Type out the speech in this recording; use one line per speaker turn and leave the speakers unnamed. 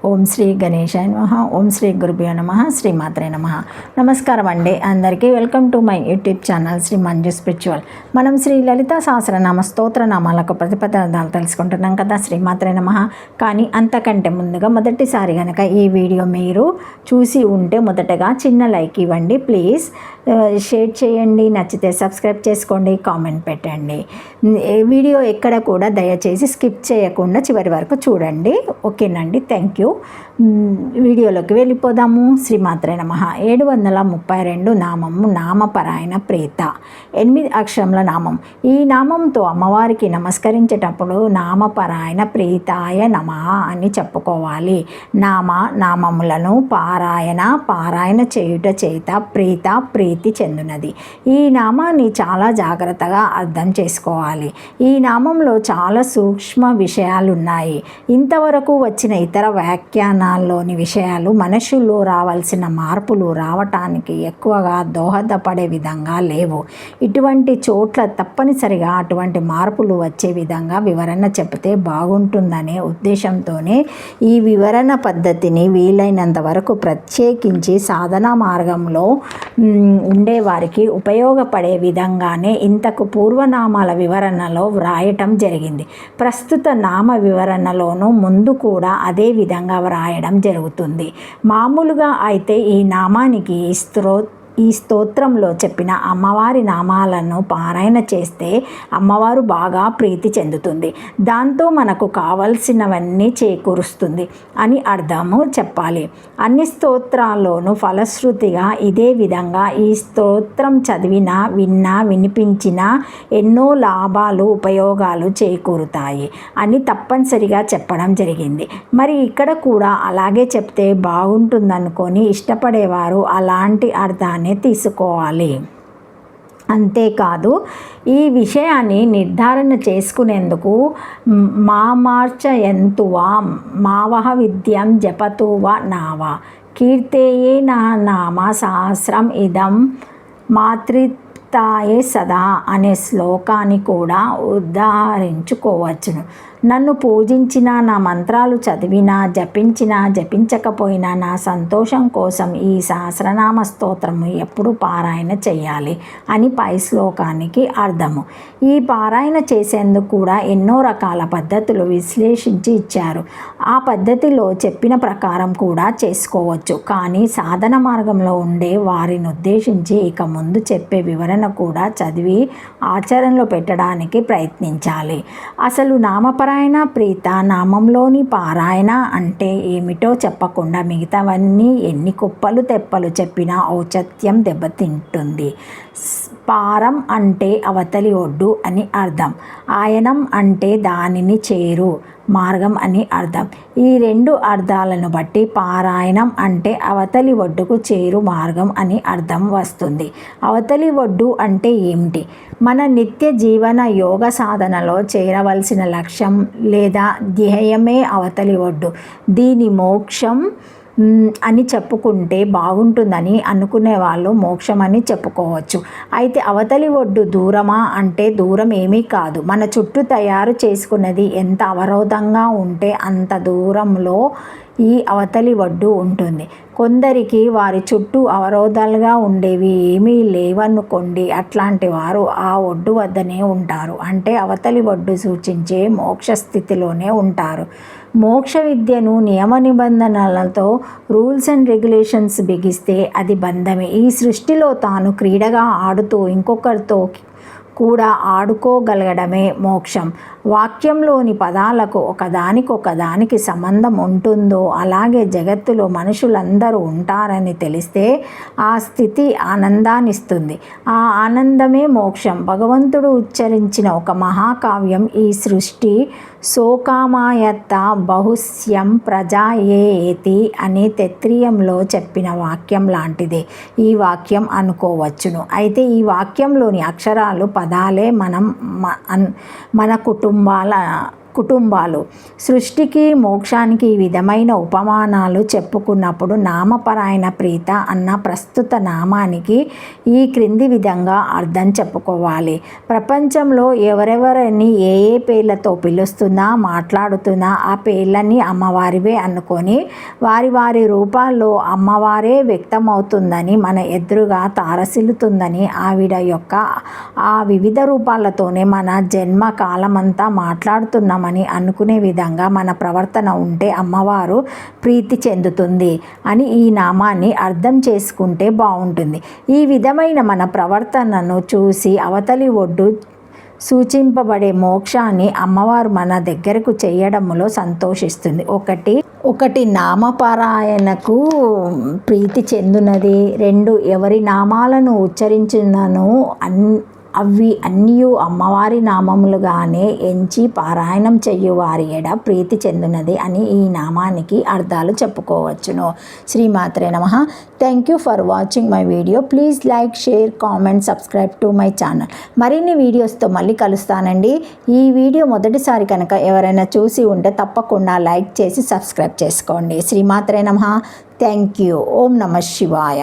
ఓం శ్రీ గణేశాయ నమః. ఓం శ్రీ గురుభ్యో నమః. శ్రీమాత్రే నమః. నమస్కారం అండి అందరికీ. Welcome to my YouTube channel Shri Manju spiritual. మనం శ్రీ లలితా సహస్రనామ స్తోత్ర నామాలకు ప్రతిపదార్థాలు తెలుసుకుంటున్నాం కదా. శ్రీమాత్రే నమః. కానీ అంతకంటే ముందుగా మొదటిసారి కనుక ఈ వీడియో మీరు చూసి ఉంటే మొదటగా చిన్న లైక్ ఇవ్వండి ప్లీజ్. షేర్ చేయండి, నచ్చితే సబ్స్క్రైబ్ చేసుకోండి, కామెంట్ పెట్టండి. వీడియో ఎక్కడ కూడా దయచేసి స్కిప్ చేయకుండా చివరి వరకు చూడండి. ఓకేనండి, థ్యాంక్ యూ. వీడియోలోకి వెళ్ళిపోదాము. శ్రీమాత్రే నమః. 732 నామము నామపరాయణ ప్రేత, 8 అక్షరముల నామం. ఈ నామంతో అమ్మవారికి నమస్కరించేటప్పుడు నామపరాయణ ప్రీతాయ నమః అని చెప్పుకోవాలి. నామములను పారాయణ చేయుట చేత ప్రీత ప్రీతి చెందునది. ఈ నామాన్ని చాలా జాగ్రత్తగా అర్థం చేసుకోవాలి. ఈ నామంలో చాలా సూక్ష్మ విషయాలున్నాయి. ఇంతవరకు వచ్చిన ఇతర వ్యాఖ్యానాల్లోని విషయాలు మనుషుల్లో రావాల్సిన మార్పులు రావటానికి ఎక్కువగా దోహదపడే విధంగా లేవు. ఇటువంటి చోట్ల తప్పనిసరిగా అటువంటి మార్పులు వచ్చే విధంగా వివరణ చెబితే బాగుంటుందనే ఉద్దేశంతోనే ఈ వివరణ పద్ధతిని వీలైనంత వరకు ప్రత్యేకించి సాధనా మార్గంలో ఉండేవారికి ఉపయోగపడే విధంగానే ఇంతకు పూర్వనామాల వివరణలో వ్రాయటం జరిగింది. ప్రస్తుత నామ వివరణలోనూ ముందు కూడా అదే విధంగా వ్రాయడం జరుగుతుంది. మామూలుగా అయితే ఈ నామానికి ఈ స్తోత్రంలో చెప్పిన అమ్మవారి నామాలను పారాయణ చేస్తే అమ్మవారు బాగా ప్రీతి చెందుతుంది. దాంతో మనకు కావలసినవన్నీ చేకూరుస్తుంది అని అర్థము చెప్పాలి. అన్ని స్తోత్రాల్లోనూ ఫలశ్రుతిగా ఇదే విధంగా ఈ స్తోత్రం చదివినా విన్నా వినిపించినా ఎన్నో లాభాలు ఉపయోగాలు చేకూరుతాయి అని తప్పనిసరిగా చెప్పడం జరిగింది. మరి ఇక్కడ కూడా అలాగే చెప్తే బాగుంటుందనుకొని ఇష్టపడేవారు అలాంటి అర్థాన్ని తీసుకోవాలి. అంతేకాదు, ఈ విషయాన్ని నిర్ధారణ చేసుకునేందుకు మార్చయంతువా మావహ విద్యం జపతువా నావా కీర్తేయే నా నామ సహస్రం ఇదం మాతృతాయే సదా అనే శ్లోకాన్ని కూడా ఉద్ధరించుకోవచ్చును. నన్ను పూజించినా, నా మంత్రాలు చదివినా, జపించినా జపించకపోయినా నా సంతోషం కోసం ఈ సహస్రనామ స్తోత్రము ఎప్పుడు పారాయణ చేయాలి అని పై శ్లోకానికి అర్థము. ఈ పారాయణ చేసేందుకు కూడా ఎన్నో రకాల పద్ధతులు విశ్లేషించి ఇచ్చారు. ఆ పద్ధతిలో చెప్పిన ప్రకారం కూడా చేసుకోవచ్చు. కానీ సాధన మార్గంలో ఉండే వారిని ఉద్దేశించి ఇక ముందు చెప్పే వివరణ కూడా చదివి ఆచరణలో పెట్టడానికి ప్రయత్నించాలి. అసలు నామపరాయణ ప్రీత నామంలోని పారాయణ అంటే ఏమిటో చెప్పకుండా మిగతావన్నీ ఎన్ని కుప్పలు తెప్పలు చెప్పినా ఔచిత్యం దెబ్బతింటుంది. పారం అంటే అవతలి ఒడ్డు అని అర్థం. ఆయనం అంటే దానిని చేరు మార్గం అని అర్థం. ఈ రెండు అర్థాలను బట్టి పారాయణం అంటే అవతలి ఒడ్డుకు చేరు మార్గం అని అర్థం వస్తుంది. అవతలి ఒడ్డు అంటే ఏమిటి? మన నిత్య జీవన యోగ సాధనలో చేరవలసిన లక్ష్యం లేదా ధ్యేయమే అవతలి ఒడ్డు. దీని మోక్షం అని చెప్పుకుంటే బాగుంటుందని అనుకునే వాళ్ళు మోక్షం అని చెప్పుకోవచ్చు. అయితే అవతలి ఒడ్డు దూరమా అంటే దూరం ఏమీ కాదు. మన చుట్టూ తయారు చేసుకున్నది ఎంత అవరోధంగా ఉంటే అంత దూరంలో ఈ అవతలి ఒడ్డు ఉంటుంది. కొందరికి వారి చుట్టూ అవరోధాలుగా ఉండేవి ఏమీ లేవనుకోండి, అట్లాంటి వారు ఆ ఒడ్డు వద్దనే ఉంటారు. అంటే అవతలి ఒడ్డు సూచించే మోక్ష స్థితిలోనే ఉంటారు. మోక్ష విద్యను నియమ నిబంధనలతో రూల్స్ అండ్ రెగ్యులేషన్స్ బిగిస్తే అది బంధమే. ఈ సృష్టిలో తాను క్రీడగా ఆడుతూ ఇంకొకరితో కూడా ఆడుకోగలగడమే మోక్షం. వాక్యంలోని పదాలకు ఒకదానికి సంబంధం ఉంటుందో అలాగే జగత్తులో మనుషులందరూ ఉంటారని తెలిస్తే ఆ స్థితి ఆనందాన్నిస్తుంది. ఆ ఆనందమే మోక్షం. భగవంతుడు ఉచ్చరించిన ఒక మహాకావ్యం ఈ సృష్టి శోకామాయత్త బహుస్యం ప్రజాయేతి అనే తైత్రీయంలో చెప్పిన వాక్యం లాంటిదే ఈ వాక్యం అనుకోవచ్చును. అయితే ఈ వాక్యంలోని అక్షరాలు పదాలే మన కుటుంబాల కుటుంబాలు. సృష్టికి మోక్షానికి ఈ విధమైన ఉపమానాలు చెప్పుకున్నప్పుడు నామపరాయణ ప్రీత అన్న ప్రస్తుత నామానికి ఈ క్రింది విధంగా అర్థం చెప్పుకోవాలి. ప్రపంచంలో ఎవరెవరిని ఏ ఏ పేర్లతో పిలుస్తున్నా మాట్లాడుతున్నా ఆ పేర్లన్నీ అమ్మవారివే అనుకొని వారి వారి రూపాల్లో అమ్మవారే వ్యక్తమవుతుందని మన ఎదురుగా తారసిల్లుతుందని ఆవిడ యొక్క ఆ వివిధ రూపాలతోనే మన జన్మ కాలమంతా మాట్లాడుతున్నామని అనుకునే విధంగా మన ప్రవర్తన ఉంటే అమ్మవారు ప్రీతి చెందుతుంది అని ఈ నామాన్ని అర్థం చేసుకుంటే బాగుంటుంది. ఈ విధమైన మన ప్రవర్తనను చూసి అవతలి ఒడ్డు సూచింపబడే మోక్షాన్ని అమ్మవారు మన దగ్గరకు చేయడంలో సంతోషిస్తుంది. ఒకటి నామపారాయణకు ప్రీతి చెందునది. 2 ఎవరి నామాలను ఉచ్చరించినను అవి అన్నీ అమ్మవారి నామములుగానే ఎంచి పారాయణం చెయ్యువారి ఎడ ప్రీతి చెందునది అని ఈ నామానికి అర్థాలు చెప్పుకోవచ్చును. శ్రీమాత్రే నమః. Thank you for watching my video. Please like, share, comment, subscribe to my channel. మరిన్ని వీడియోస్తో మళ్ళీ కలుస్తానండి. ఈ వీడియో మొదటిసారి కనుక ఎవరైనా చూసి ఉంటే తప్పకుండా లైక్ చేసి సబ్స్క్రైబ్ చేసుకోండి. శ్రీమాత్రే నమః. Thank you. ఓం నమః శివాయ.